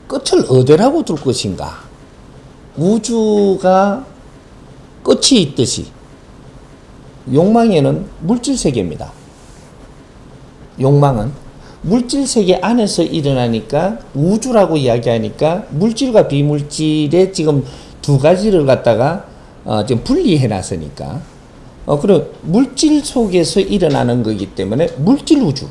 끝을 어디라고 둘 것인가? 우주가 끝이 있듯이 욕망에는 물질 세계입니다. 욕망은 물질 세계 안에서 일어나니까 우주라고 이야기하니까 물질과 비물질의 지금 두 가지를 갖다가 지금 분리해 놨으니까 그럼 물질 속에서 일어나는 거기 때문에 물질 우주.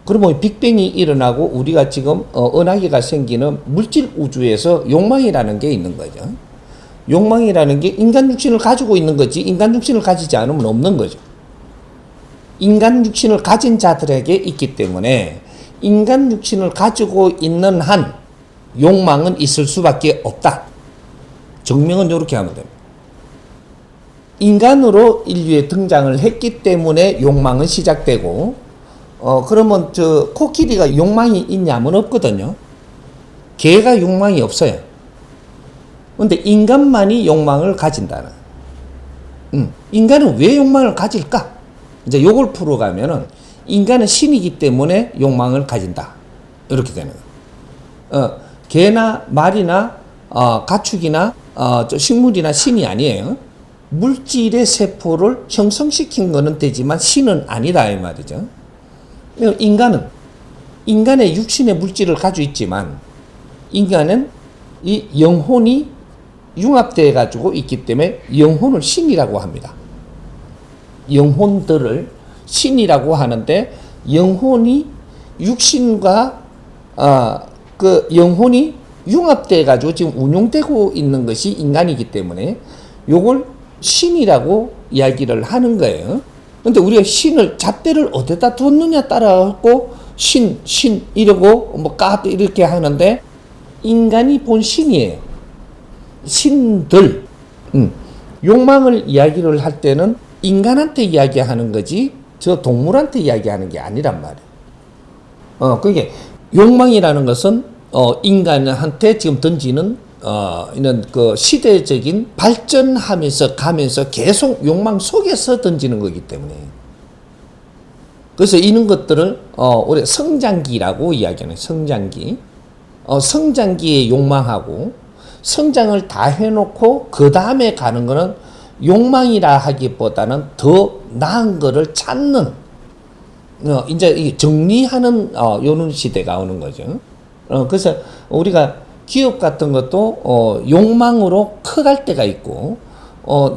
그러면 빅뱅이 일어나고 우리가 지금 은하계가 생기는 물질 우주에서 욕망이라는 게 있는 거죠. 욕망이라는 게 인간 육신을 가지고 있는 거지 인간 육신을 가지지 않으면 없는 거죠. 인간 육신을 가진 자들에게 있기 때문에 인간 육신을 가지고 있는 한 욕망은 있을 수밖에 없다. 정명은 이렇게 하면 됩니다. 인간으로 인류에 등장을 했기 때문에 욕망은 시작되고 그러면 저 코끼리가 욕망이 있냐면 없거든요. 개가 욕망이 없어요. 근데 인간만이 욕망을 가진다는. 인간은 왜 욕망을 가질까? 이제 요걸 풀어가면은 인간은 신이기 때문에 욕망을 가진다. 이렇게 되는 거예요. 개나 말이나 가축이나 식물이나 신이 아니에요. 물질의 세포를 형성시킨 거는 되지만 신은 아니다 이 말이죠. 인간은 인간의 육신의 물질을 가지고 있지만 인간은 이 영혼이 융합되어 가지고 있기 때문에 영혼을 신이라고 합니다. 영혼들을 신이라고 하는데 영혼이 육신과 그 영혼이 융합되어 가지고 지금 운용되고 있는 것이 인간이기 때문에 요걸 신이라고 이야기를 하는 거예요. 근데 우리가 신을 잣대를 어디다 뒀느냐 따라갖고 신 이러고 뭐 까 이렇게 하는데 인간이 본 신이에요. 신들. 욕망을 이야기를 할 때는 인간한테 이야기하는 거지 저 동물한테 이야기하는 게 아니란 말이에요. 그게 욕망이라는 것은 인간한테 지금 던지는 이런 그 시대적인 발전하면서 가면서 계속 욕망 속에서 던지는 거기 때문에 그래서 이런 것들을 우리 성장기라고 이야기하는 성장기. 성장기에 욕망하고 성장을 다 해놓고 그 다음에 가는 거는 욕망이라 하기보다는 더 나은 거를 찾는 이제 정리하는 요런 시대가 오는 거죠. 그래서 우리가 기업 같은 것도 욕망으로 커갈 때가 있고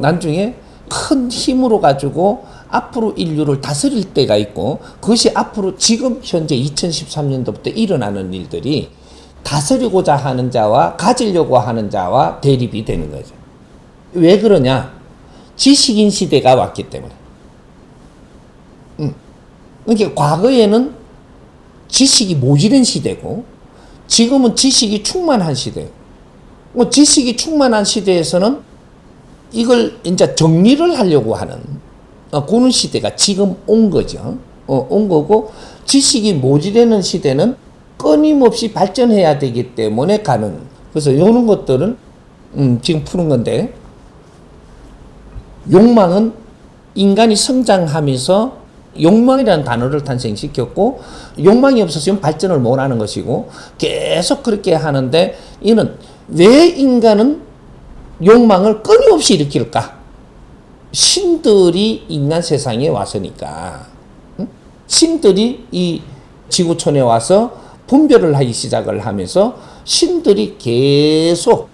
나중에 큰 힘으로 가지고 앞으로 인류를 다스릴 때가 있고 그것이 앞으로 지금 현재 2013년도부터 일어나는 일들이 다스리고자 하는 자와 가지려고 하는 자와 대립이 되는 거죠. 왜 그러냐? 지식인 시대가 왔기 때문에. 그러니까 과거에는 지식이 모자란 시대고 지금은 지식이 충만한 시대예요. 지식이 충만한 시대에서는 이걸 이제 정리를 하려고 하는 그런 시대가 지금 온 거죠. 온 거고 지식이 모자라는 시대는 끊임없이 발전해야 되기 때문에 가는. 그래서 이런 것들은 지금 푸는 건데 욕망은 인간이 성장하면서 욕망이라는 단어를 탄생시켰고 욕망이 없었으면 발전을 못하는 것이고 계속 그렇게 하는데 이는 왜 인간은 욕망을 끊임없이 일으킬까? 신들이 인간 세상에 왔으니까. 신들이 이 지구촌에 와서 분별을 하기 시작을 하면서 신들이 계속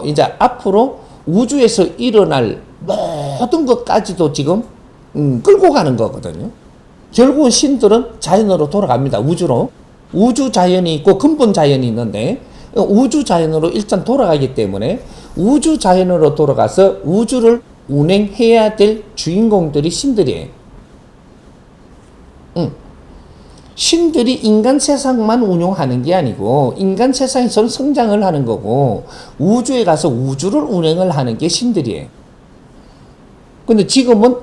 이제 앞으로 우주에서 일어날 모든 것까지도 지금 끌고 가는 거거든요. 결국은 신들은 자연으로 돌아갑니다. 우주로. 우주 자연이 있고 근본 자연이 있는데 우주 자연으로 일단 돌아가기 때문에 우주 자연으로 돌아가서 우주를 운행해야 될 주인공들이 신들이에요. 신들이 인간 세상만 운용하는 게 아니고 인간 세상에서는 성장을 하는 거고 우주에 가서 우주를 운행을 하는 게 신들이에요. 근데 지금은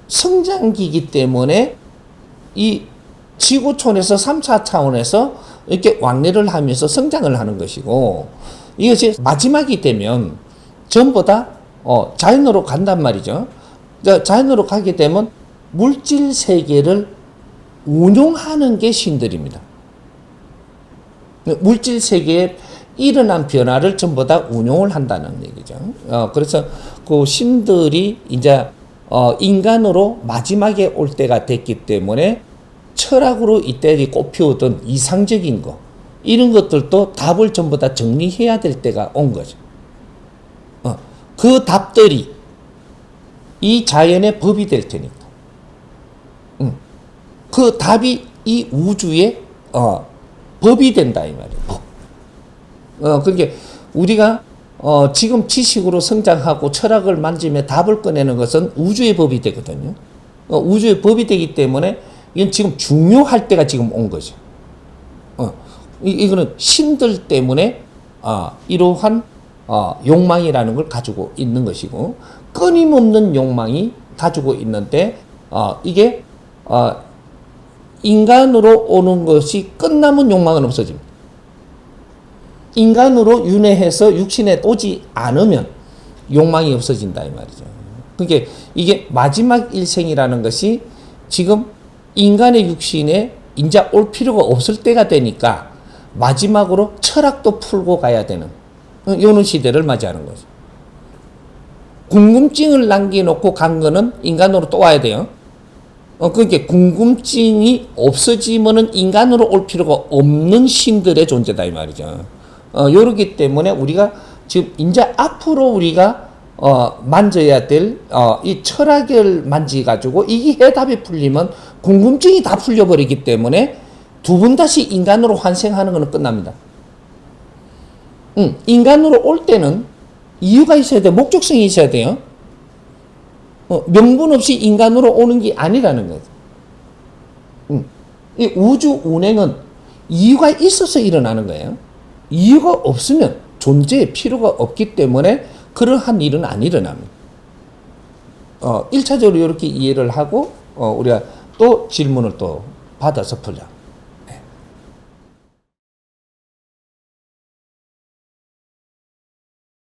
성장기이기 때문에 이 지구촌에서 3차 차원에서 이렇게 왕래를 하면서 성장을 하는 것이고 이것이 마지막이 되면 전부 다 자연으로 간단 말이죠. 자연으로 가게 되면 물질 세계를 운용하는 게 신들입니다. 물질 세계에 일어난 변화를 전부 다 운용을 한다는 얘기죠. 그래서 그 신들이 이제 인간으로 마지막에 올 때가 됐기 때문에 철학으로 이때 꽃피우던 이상적인 거, 이런 것들도 답을 전부 다 정리해야 될 때가 온 거죠. 그 답들이 이 자연의 법이 될 테니까. 그 답이 이 우주의 법이 된다 이 말이에요. 법. 그러니까 우리가 지금 지식으로 성장하고 철학을 만지며 답을 꺼내는 것은 우주의 법이 되거든요. 우주의 법이 되기 때문에 이건 지금 중요할 때가 지금 온 거죠. 이거는 신들 때문에 이러한 욕망이라는 걸 가지고 있는 것이고, 끊임없는 욕망이 가지고 있는데 이게 인간으로 오는 것이 끝나면 욕망은 없어집니다. 인간으로 윤회해서 육신에 오지 않으면 욕망이 없어진다 이 말이죠. 그러니까 이게 마지막 일생이라는 것이 지금 인간의 육신에 이제 올 필요가 없을 때가 되니까 마지막으로 철학도 풀고 가야 되는 이런 시대를 맞이하는 거죠. 궁금증을 남겨놓고 간 거는 인간으로 또 와야 돼요. 그러니까 궁금증이 없어지면은 인간으로 올 필요가 없는 신들의 존재다 이 말이죠. 요렇기 때문에 우리가 지금 이제 앞으로 우리가 만져야 될 이 철학을 만지가지고 이게 해답이 풀리면 궁금증이 다 풀려버리기 때문에 두 번 다시 인간으로 환생하는 것은 끝납니다. 인간으로 올 때는 이유가 있어야 돼. 목적성이 있어야 돼요. 명분 없이 인간으로 오는 게 아니라는 거죠. 이 우주 운행은 이유가 있어서 일어나는 거예요. 이유가 없으면 존재의 필요가 없기 때문에 그러한 일은 안 일어납니다. 1차적으로 이렇게 이해를 하고 우리가 또 질문을 또 받아서 풀자.